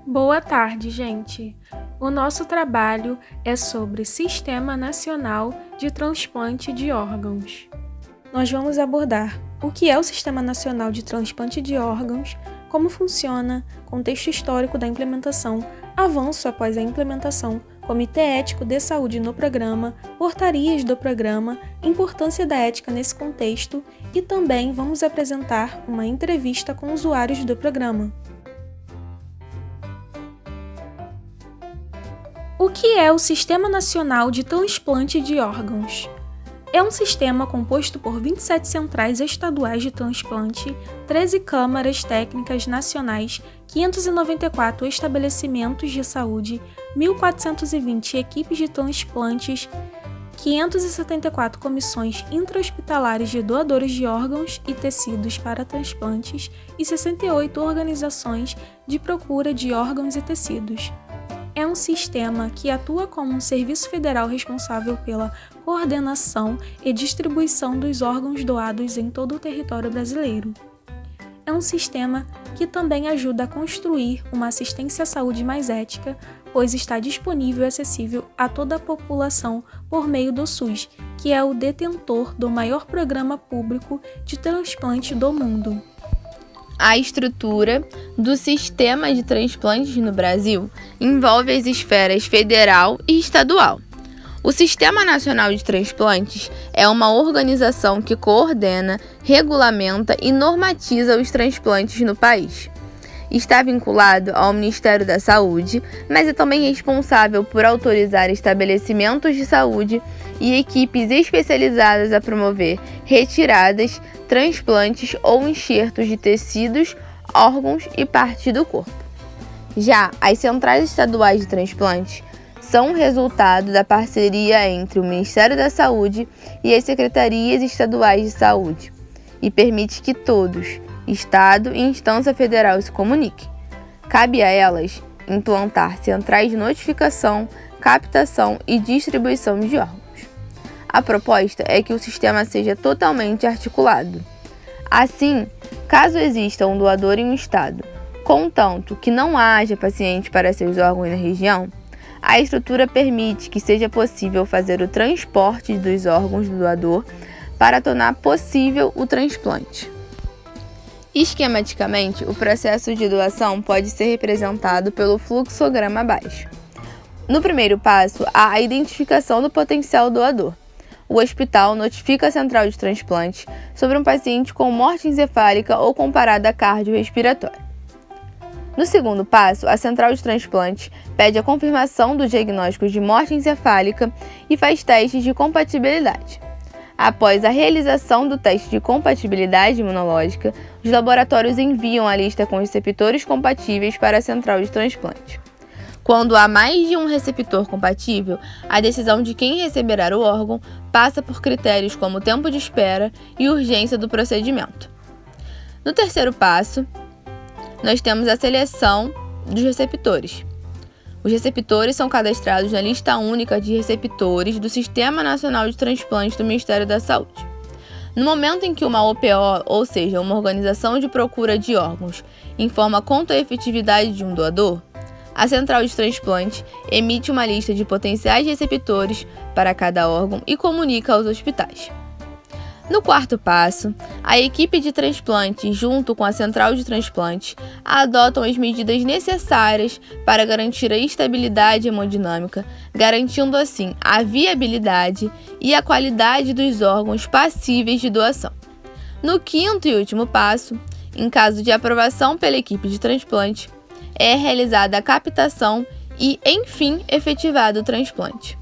Boa tarde, gente! O nosso trabalho é sobre Sistema Nacional de Transplante de Órgãos. Nós vamos abordar o que é o Sistema Nacional de Transplante de Órgãos, como funciona, contexto histórico da implementação, avanço após a implementação, Comitê Ético de Saúde no programa, portarias do programa, importância da ética nesse contexto e também vamos apresentar uma entrevista com usuários do programa. O que é o Sistema Nacional de Transplante de Órgãos? É um sistema composto por 27 centrais estaduais de transplante, 13 câmaras técnicas nacionais, 594 estabelecimentos de saúde, 1.420 equipes de transplantes, 574 comissões intra-hospitalares de doadores de órgãos e tecidos para transplantes e 68 organizações de procura de órgãos e tecidos. É um sistema que atua como um serviço federal responsável pela coordenação e distribuição dos órgãos doados em todo o território brasileiro. É um sistema que também ajuda a construir uma assistência à saúde mais ética, pois está disponível e acessível a toda a população por meio do SUS, que é o detentor do maior programa público de transplante do mundo. A estrutura do sistema de transplantes no Brasil envolve as esferas federal e estadual. O Sistema Nacional de Transplantes é uma organização que coordena, regulamenta e normatiza os transplantes no país. Está vinculado ao Ministério da Saúde, mas é também responsável por autorizar estabelecimentos de saúde e equipes especializadas a promover retiradas, transplantes ou enxertos de tecidos, órgãos e partes do corpo. Já as centrais estaduais de transplantes são o resultado da parceria entre o Ministério da Saúde e as secretarias estaduais de saúde e permite que todos, Estado e instância federal, se comuniquem. Cabe a elas implantar centrais de notificação, captação e distribuição de órgãos. A proposta é que o sistema seja totalmente articulado. Assim, caso exista um doador em um estado, contanto que não haja paciente para seus órgãos na região, a estrutura permite que seja possível fazer o transporte dos órgãos do doador para tornar possível o transplante. Esquematicamente, o processo de doação pode ser representado pelo fluxograma abaixo. No primeiro passo, há a identificação do potencial doador. O hospital notifica a central de transplante sobre um paciente com morte encefálica ou com parada cardiorrespiratória. No segundo passo, a central de transplante pede a confirmação do diagnóstico de morte encefálica e faz testes de compatibilidade. Após a realização do teste de compatibilidade imunológica, os laboratórios enviam a lista com receptores compatíveis para a central de transplante. Quando há mais de um receptor compatível, a decisão de quem receberá o órgão passa por critérios como tempo de espera e urgência do procedimento. No terceiro passo, nós temos a seleção dos receptores. Os receptores são cadastrados na lista única de receptores do Sistema Nacional de Transplantes do Ministério da Saúde. No momento em que uma OPO, ou seja, uma organização de procura de órgãos, informa quanto à efetividade de um doador, a central de transplante emite uma lista de potenciais receptores para cada órgão e comunica aos hospitais. No quarto passo, a equipe de transplante, junto com a central de transplante, adotam as medidas necessárias para garantir a estabilidade hemodinâmica, garantindo assim a viabilidade e a qualidade dos órgãos passíveis de doação. No quinto e último passo, em caso de aprovação pela equipe de transplante, é realizada a captação e, enfim, efetivado o transplante.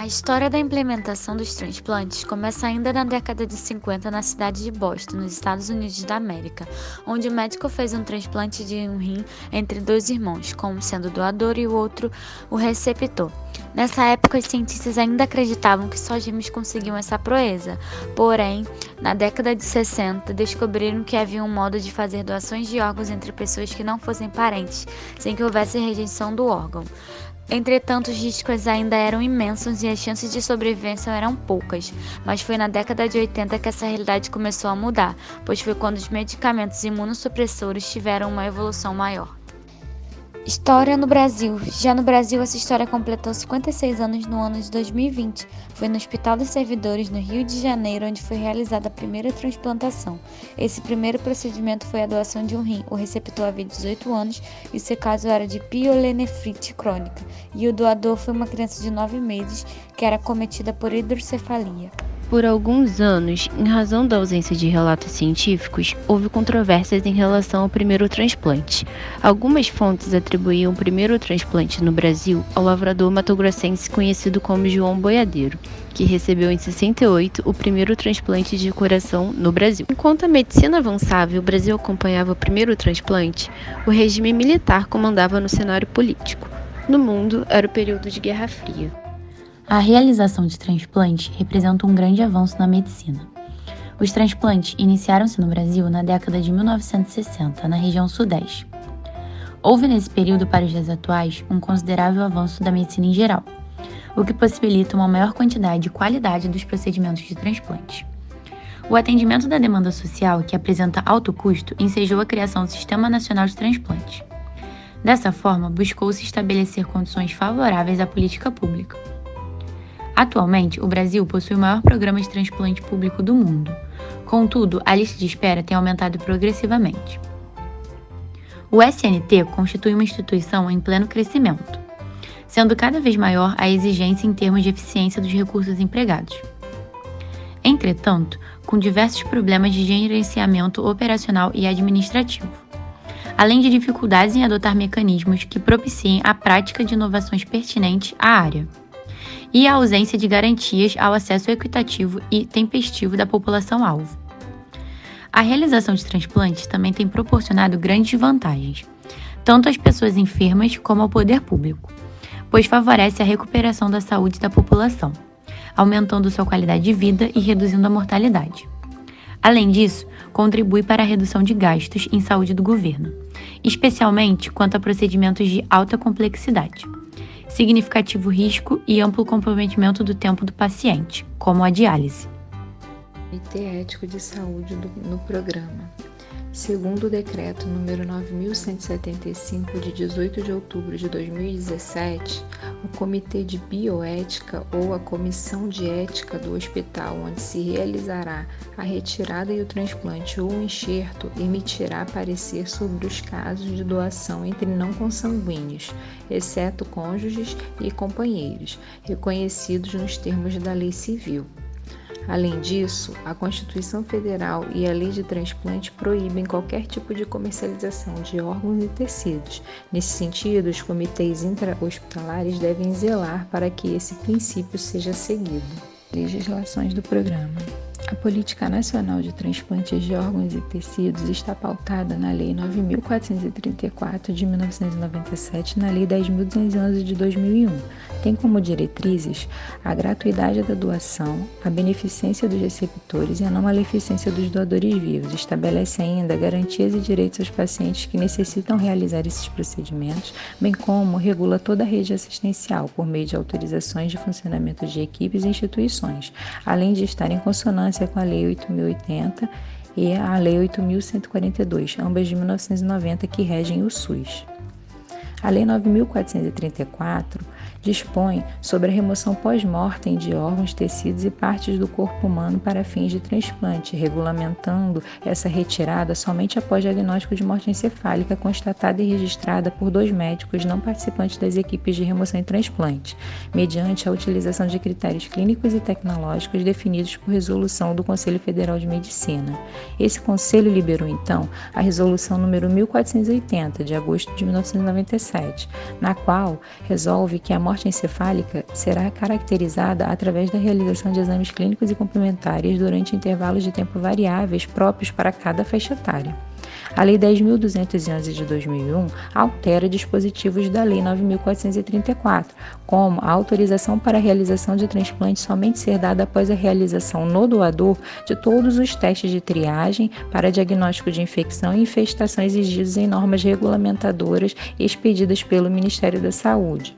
A história da implementação dos transplantes começa ainda na década de 50 na cidade de Boston, nos Estados Unidos da América, onde o médico fez um transplante de um rim entre dois irmãos, um sendo o doador e o outro o receptor. Nessa época, os cientistas ainda acreditavam que só gêmeos conseguiam essa proeza. Porém, na década de 60, descobriram que havia um modo de fazer doações de órgãos entre pessoas que não fossem parentes, sem que houvesse rejeição do órgão. Entretanto, os riscos ainda eram imensos e as chances de sobrevivência eram poucas, mas foi na década de 80 que essa realidade começou a mudar, pois foi quando os medicamentos imunossupressores tiveram uma evolução maior. História no Brasil. Já no Brasil, essa história completou 56 anos no ano de 2020. Foi no Hospital dos Servidores, no Rio de Janeiro, onde foi realizada a primeira transplantação. Esse primeiro procedimento foi a doação de um rim. O receptor havia 18 anos e seu caso era de pielonefrite crônica. E o doador foi uma criança de 9 meses que era acometida por hidrocefalia. Por alguns anos, em razão da ausência de relatos científicos, houve controvérsias em relação ao primeiro transplante. Algumas fontes atribuíam o primeiro transplante no Brasil ao lavrador matogrossense conhecido como João Boiadeiro, que recebeu em 68 o primeiro transplante de coração no Brasil. Enquanto a medicina avançava e o Brasil acompanhava o primeiro transplante, o regime militar comandava no cenário político. No mundo, era o período de Guerra Fria. A realização de transplantes representa um grande avanço na medicina. Os transplantes iniciaram-se no Brasil na década de 1960, na região sudeste. Houve nesse período para os dias atuais um considerável avanço da medicina em geral, o que possibilita uma maior quantidade e qualidade dos procedimentos de transplantes. O atendimento da demanda social, que apresenta alto custo, ensejou a criação do Sistema Nacional de Transplantes. Dessa forma, buscou-se estabelecer condições favoráveis à política pública. Atualmente, o Brasil possui o maior programa de transplante público do mundo. Contudo, a lista de espera tem aumentado progressivamente. O SNT constitui uma instituição em pleno crescimento, sendo cada vez maior a exigência em termos de eficiência dos recursos empregados. Entretanto, com diversos problemas de gerenciamento operacional e administrativo, além de dificuldades em adotar mecanismos que propiciem a prática de inovações pertinentes à área, e a ausência de garantias ao acesso equitativo e tempestivo da população-alvo. A realização de transplantes também tem proporcionado grandes vantagens, tanto às pessoas enfermas como ao poder público, pois favorece a recuperação da saúde da população, aumentando sua qualidade de vida e reduzindo a mortalidade. Além disso, contribui para a redução de gastos em saúde do governo, especialmente quanto a procedimentos de alta complexidade, significativo risco e amplo comprometimento do tempo do paciente, como a diálise. Comitê Ético de Saúde no Programa. Segundo o Decreto número 9.175, de 18 de outubro de 2017, o Comitê de Bioética ou a Comissão de Ética do hospital onde se realizará a retirada e o transplante ou o enxerto emitirá parecer sobre os casos de doação entre não consanguíneos, exceto cônjuges e companheiros, reconhecidos nos termos da Lei Civil. Além disso, a Constituição Federal e a Lei de Transplante proíbem qualquer tipo de comercialização de órgãos e tecidos. Nesse sentido, os comitês intra-hospitalares devem zelar para que esse princípio seja seguido. Legislações do programa. A Política Nacional de Transplantes de Órgãos e Tecidos está pautada na Lei 9.434 de 1997 e na Lei 10.211 de 2001. Tem como diretrizes a gratuidade da doação, a beneficência dos receptores e a não maleficência dos doadores vivos. Estabelece ainda garantias e direitos aos pacientes que necessitam realizar esses procedimentos, bem como regula toda a rede assistencial por meio de autorizações de funcionamento de equipes e instituições, além de estar em consonância com a Lei 8.080 e a Lei 8.142, ambas de 1990, que regem o SUS. A Lei 9.434 dispõe sobre a remoção pós-mortem de órgãos, tecidos e partes do corpo humano para fins de transplante, regulamentando essa retirada somente após diagnóstico de morte encefálica constatada e registrada por 2 médicos não participantes das equipes de remoção e transplante, mediante a utilização de critérios clínicos e tecnológicos definidos por resolução do Conselho Federal de Medicina. Esse conselho liberou, então, a resolução número 1480, de agosto de 1997, na qual resolve que a morte encefálica será caracterizada através da realização de exames clínicos e complementares durante intervalos de tempo variáveis próprios para cada faixa etária. A Lei 10.211 de 2001 altera dispositivos da Lei 9.434, como a autorização para a realização de transplante somente ser dada após a realização no doador de todos os testes de triagem para diagnóstico de infecção e infestação exigidos em normas regulamentadoras expedidas pelo Ministério da Saúde.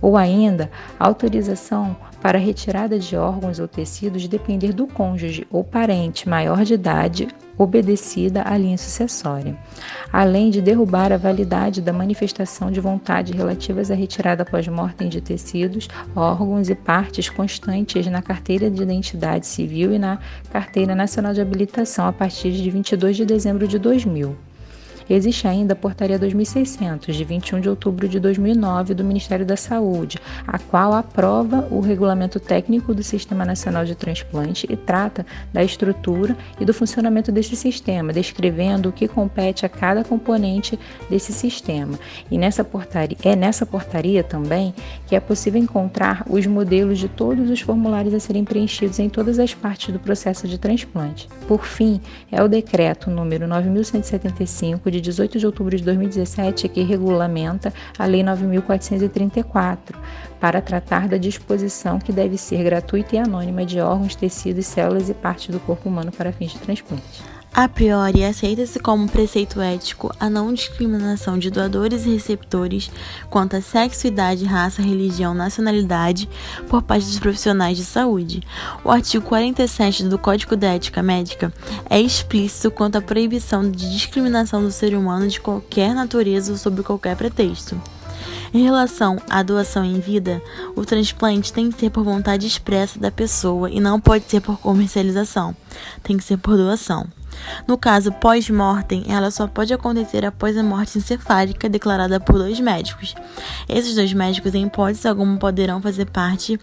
Ou ainda, autorização para retirada de órgãos ou tecidos depender do cônjuge ou parente maior de idade obedecida à linha sucessória, além de derrubar a validade da manifestação de vontade relativas à retirada pós-mortem de tecidos, órgãos e partes constantes na Carteira de Identidade Civil e na Carteira Nacional de Habilitação a partir de 22 de dezembro de 2000. Existe ainda a Portaria 2600, de 21 de outubro de 2009, do Ministério da Saúde, a qual aprova o regulamento técnico do Sistema Nacional de Transplante e trata da estrutura e do funcionamento desse sistema, descrevendo o que compete a cada componente desse sistema. E nessa portaria também que é possível encontrar os modelos de todos os formulários a serem preenchidos em todas as partes do processo de transplante. Por fim, é o decreto número 9.175, de 18 de outubro de 2017, que regulamenta a Lei 9.434, para tratar da disposição que deve ser gratuita e anônima de órgãos, tecidos, células e partes do corpo humano para fins de transplante. A priori, aceita-se como preceito ético a não discriminação de doadores e receptores quanto a sexo, idade, raça, religião, nacionalidade por parte dos profissionais de saúde. O artigo 47 do Código da Ética Médica é explícito quanto à proibição de discriminação do ser humano de qualquer natureza ou sob qualquer pretexto. Em relação à doação em vida, o transplante tem que ser por vontade expressa da pessoa e não pode ser por comercialização, tem que ser por doação. No caso pós-mortem, ela só pode acontecer após a morte encefálica declarada por 2 médicos. Esses 2 médicos, em hipótese alguma, poderão fazer parte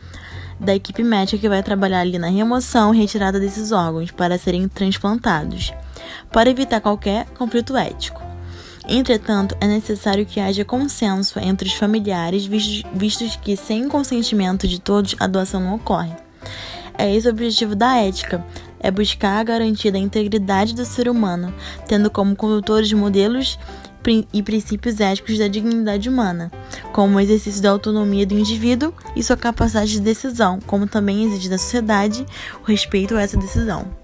da equipe médica que vai trabalhar ali na remoção e retirada desses órgãos para serem transplantados, para evitar qualquer conflito ético. Entretanto, é necessário que haja consenso entre os familiares, vistos que, sem consentimento de todos, a doação não ocorre. É esse o objetivo da ética, é buscar a garantia da integridade do ser humano, tendo como condutores modelos e princípios éticos da dignidade humana, como o exercício da autonomia do indivíduo e sua capacidade de decisão, como também exige da sociedade o respeito a essa decisão.